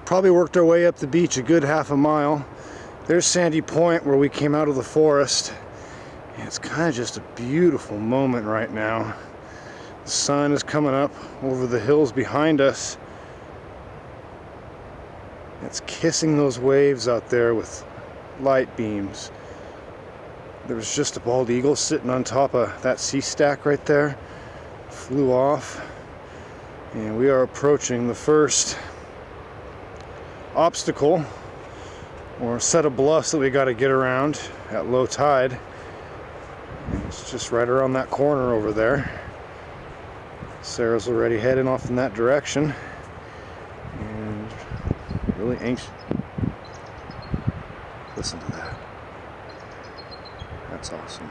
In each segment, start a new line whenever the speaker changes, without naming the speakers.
Probably worked our way up the beach a good half a mile. There's Sandy Point where we came out of the forest. And it's kind of just a beautiful moment right now. The sun is coming up over the hills behind us. It's kissing those waves out there with light beams. There was just a bald eagle sitting on top of that sea stack right there. Flew off. And we are approaching the first obstacle or set of bluffs that we got to get around at low tide. And it's just right around that corner over there. Sarah's already heading off in that direction. And really anxious. Listen to that. That's awesome.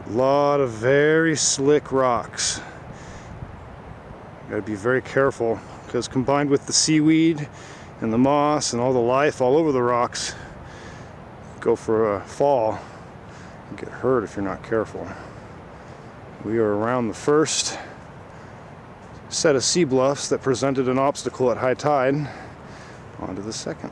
Lot of very slick rocks. Gotta be very careful because combined with the seaweed and the moss and all the life all over the rocks, go for a fall and get hurt if you're not careful. We are around the first set of sea bluffs that presented an obstacle at high tide. On to the second.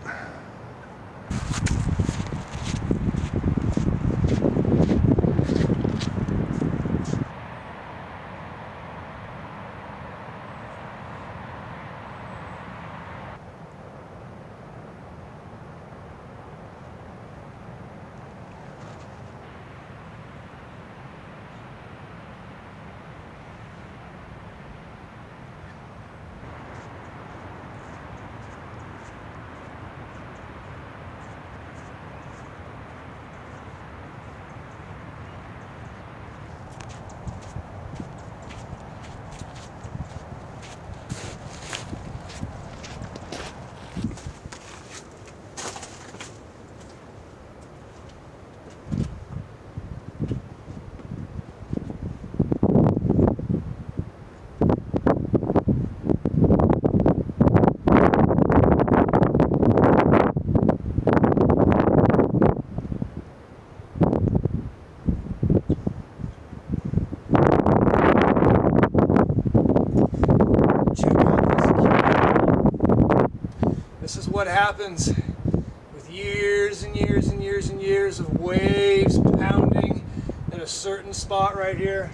This is what happens with years and years and years and years of waves pounding at a certain spot right here,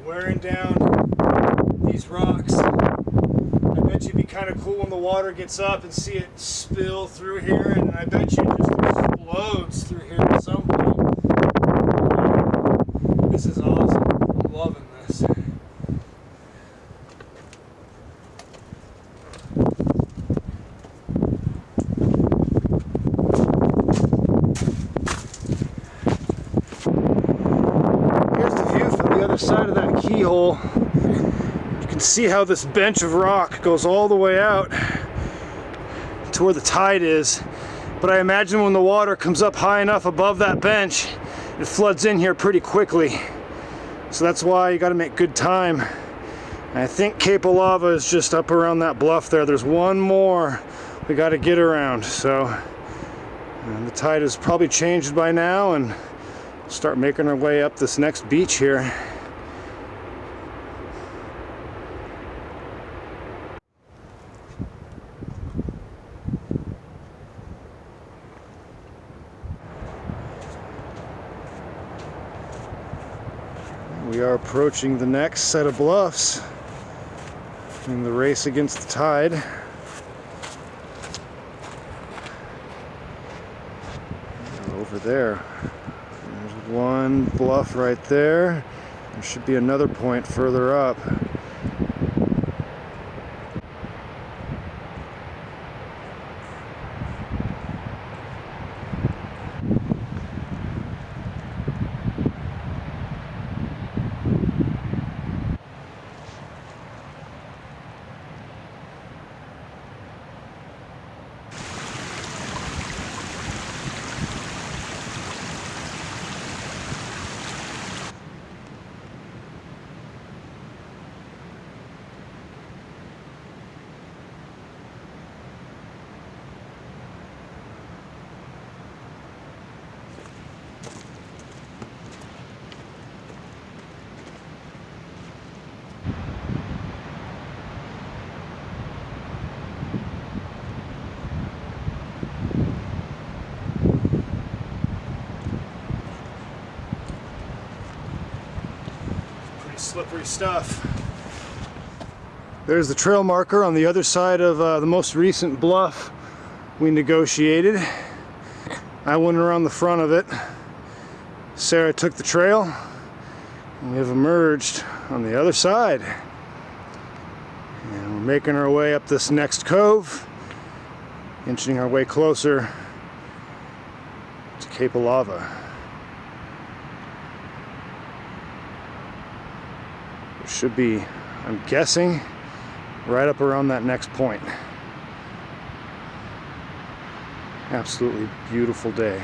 wearing down these rocks. I bet you it'd be kind of cool when the water gets up and see it spill through here, and I bet you it just explodes through here at some point. This is awesome. I'm loving this. Side of that keyhole, you can see how this bench of rock goes all the way out to where the tide is, but I imagine when the water comes up high enough above that bench, it floods in here pretty quickly. So that's why you got to make good time. And I think Cape Alava is just up around that bluff there. There's one more we got to get around, so the tide has probably changed by now, and we'll start making our way up this next beach here. approaching the next set of bluffs in the race against the tide. Over there, there's one bluff right there. There should be another point further up. Slippery stuff. There's the trail marker on the other side of the most recent bluff we negotiated. I went around the front of it. Sarah took the trail, and we have emerged on the other side. And we're making our way up this next cove, inching our way closer to Cape Alava. Should be, I'm guessing, right up around that next point. Absolutely beautiful day.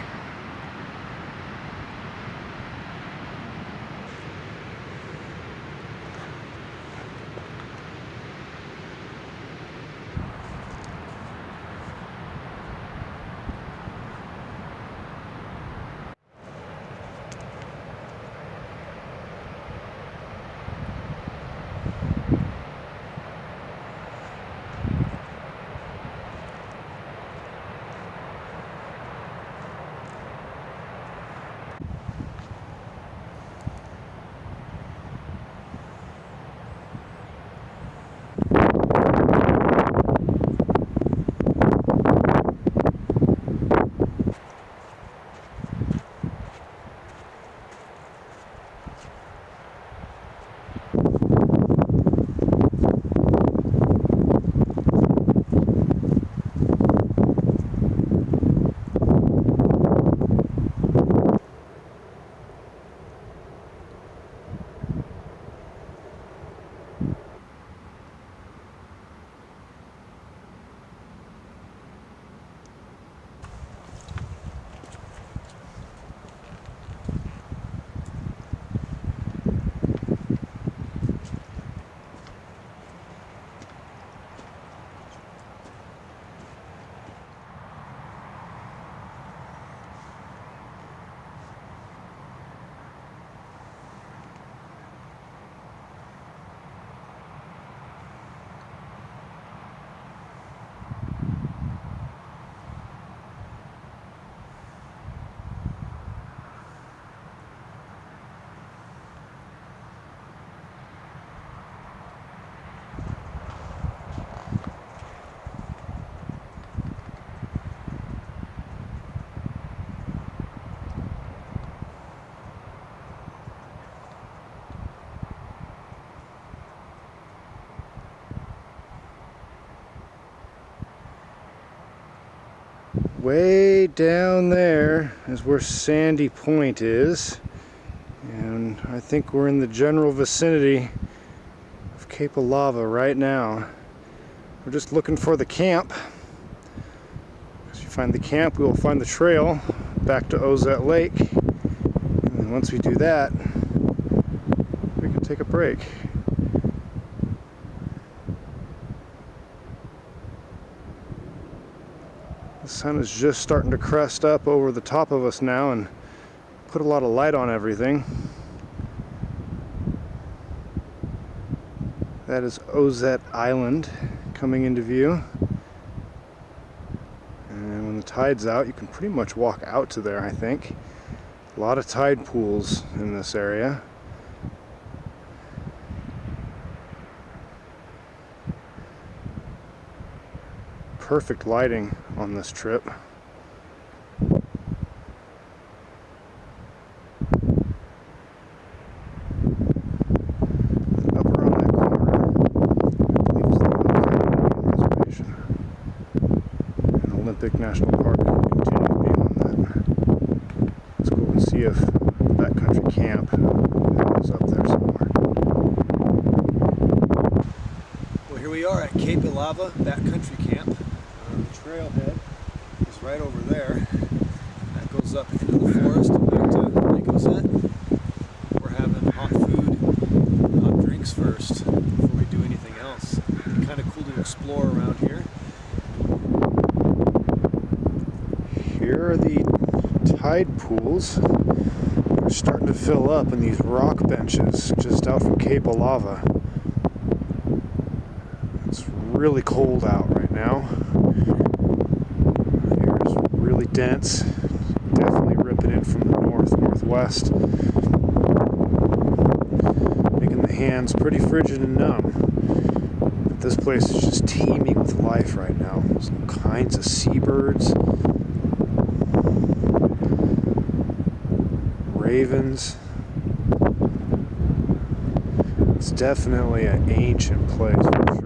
Way down there is where Sandy Point is, and I think we're in the general vicinity of Cape Alava right now. We're just looking for the camp. As we find the camp, we will find the trail back to Ozette Lake, and then once we do that, we can take a break. The sun is just starting to crest up over the top of us now and put a lot of light on everything. That is Ozette Island coming into view. And when the tide's out, you can pretty much walk out to there, I think. A lot of tide pools in this area. perfect lighting on this trip. Up around that corner, I believe is the Ozette Lake Reservation. And Olympic National Park continues beyond that. Let's go and see if backcountry camp is up there somewhere. Well, here we are at Cape Alava Backcountry Camp. The trailhead is right over there. That goes up into the forest and back to Lake Ozette. We're having hot food, hot drinks first before we do anything else. It's kind of cool to explore around here. Here are the tide pools. They're starting to fill up in these rock benches just out from Cape Alava. It's really cold out right now. The air is really dense, definitely ripping in from the northwest, making the hands pretty frigid and numb. But this place is just teeming with life right now. There's all kinds of seabirds, ravens. It's definitely an ancient place for sure.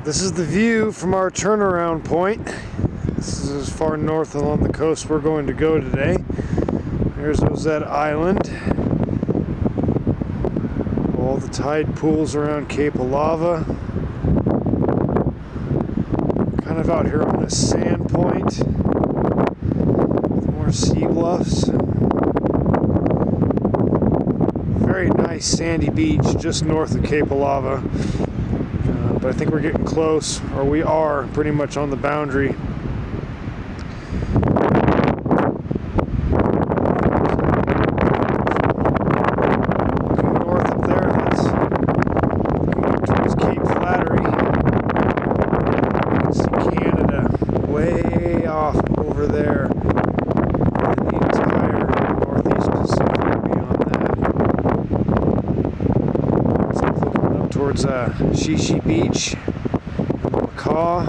This is the view from our turnaround point. This is as far north along the coast we're going to go today. There's Ozette Island. All the tide pools around Cape Alava. Kind of out here on this sand point. More sea bluffs. Very nice sandy beach just north of Cape Alava. But I think we're getting close, or we are pretty much on the boundary. Looking north up there, that's looking towards Cape Flattery. You can see Canada way off over there, and the entire northeast Pacific beyond that. So looking up towards Shishi Beach, Macaw.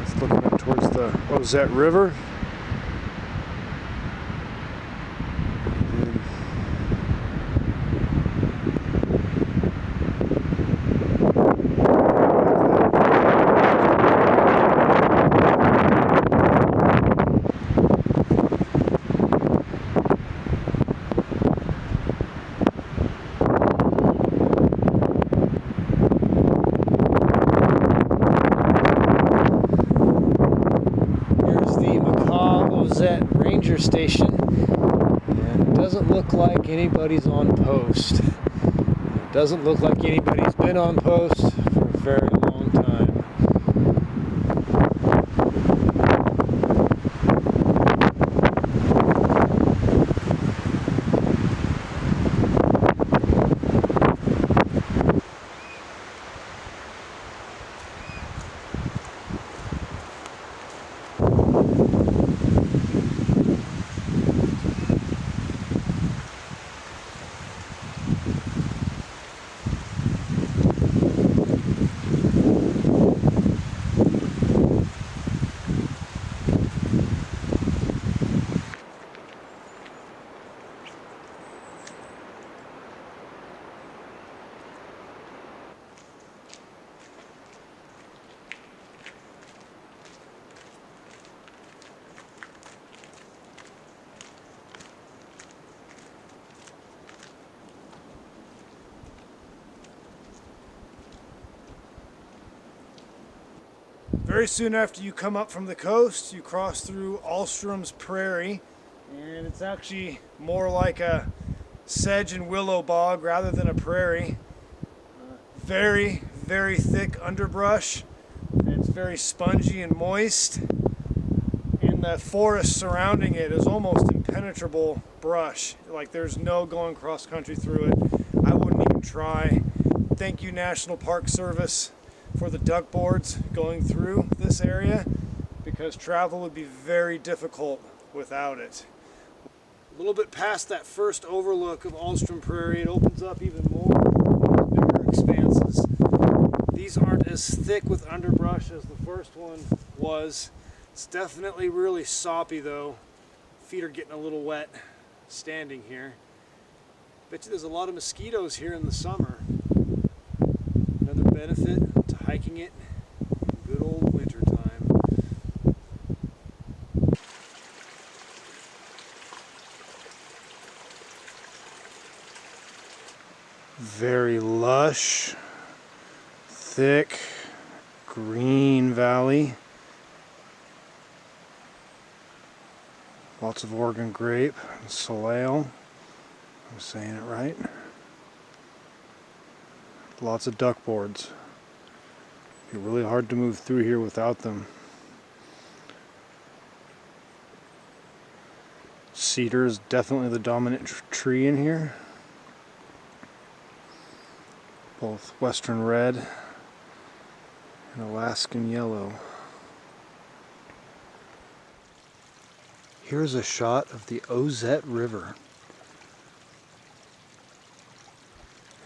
It's looking up towards the Ozette River. Ozette Ranger Station, and it doesn't look like anybody's on post. Doesn't look like anybody's been on post for a very long time. Very soon after you come up from the coast, you cross through Alstrom's Prairie, and it's actually more like a sedge and willow bog rather than a prairie. Very, very thick underbrush. It's very spongy and moist, and the forest surrounding it is almost impenetrable brush. Like there's no going cross country through it. I wouldn't even try. Thank you, National Park Service, for the duck boards going through this area, because travel would be very difficult without it. A little bit past that first overlook of Alstrom Prairie, it opens up even more, bigger expanses. These aren't as thick with underbrush as the first one was. It's definitely really soppy though. Feet are getting a little wet standing here. Bet you there's a lot of mosquitoes here in the summer. Another benefit to hiking it in good old winter time. Very lush, thick, green valley. Lots of Oregon grape and Soleil. I'm saying it right. Lots of duck boards. It'd be really hard to move through here without them. Cedar is definitely the dominant tree in here. Both Western red and Alaskan yellow. Here's a shot of the Ozette River.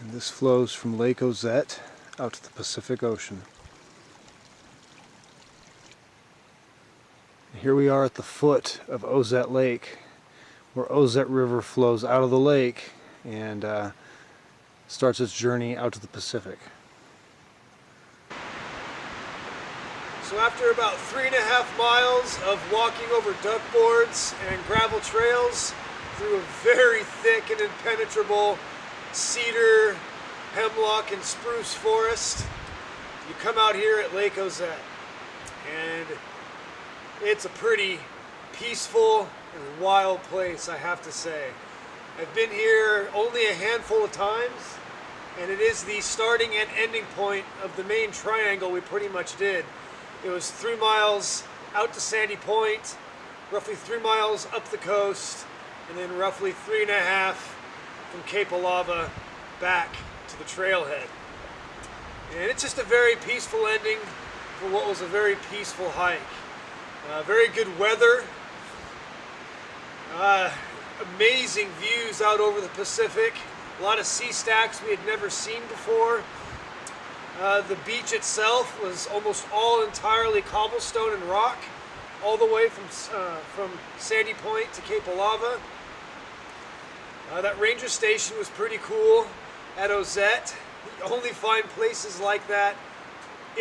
And this flows from Lake Ozette out to the Pacific Ocean. And here we are at the foot of Ozette Lake, where Ozette River flows out of the lake and starts its journey out to the Pacific. So after about 3.5 miles of walking over duck boards and gravel trails through a very thick and impenetrable cedar, hemlock, and spruce forest, you come out here at Lake Ozette, and it's a pretty peaceful and wild place, I have to say. I've been here only a handful of times, and it is the starting and ending point of the main triangle we pretty much did. It was 3 miles out to Sandy Point, roughly 3 miles up the coast, and then roughly 3.5 from Cape Alava back to the trailhead. And it's just a very peaceful ending for what was a very peaceful hike. Very good weather, amazing views out over the Pacific, a lot of sea stacks we had never seen before. The beach itself was almost all entirely cobblestone and rock, all the way from Sandy Point to Cape Alava. That ranger station was pretty cool at Ozette. You only find places like that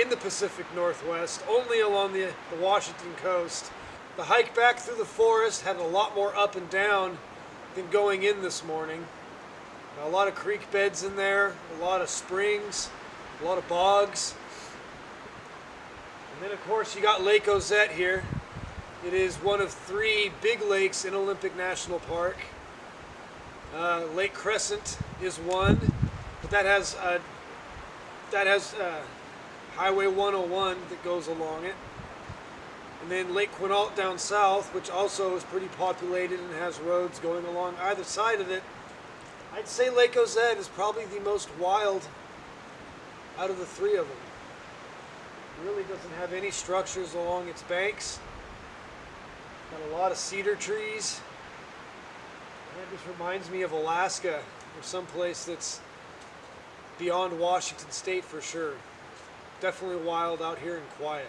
in the Pacific Northwest, only along the Washington coast. The hike back through the forest had a lot more up and down than going in this morning. A lot of creek beds in there, a lot of springs, a lot of bogs. And then of course you got Lake Ozette here. It is one of 3 big lakes in Olympic National Park. Lake Crescent is one, But that has Highway 101 that goes along it. And then Lake Quinault down south, which also is pretty populated and has roads going along either side of it. I'd say Lake Ozette is probably the most wild out of the three of them. It really doesn't have any structures along its banks. Got a lot of cedar trees. That just reminds me of Alaska, or someplace that's beyond Washington State for sure. Definitely wild out here and quiet.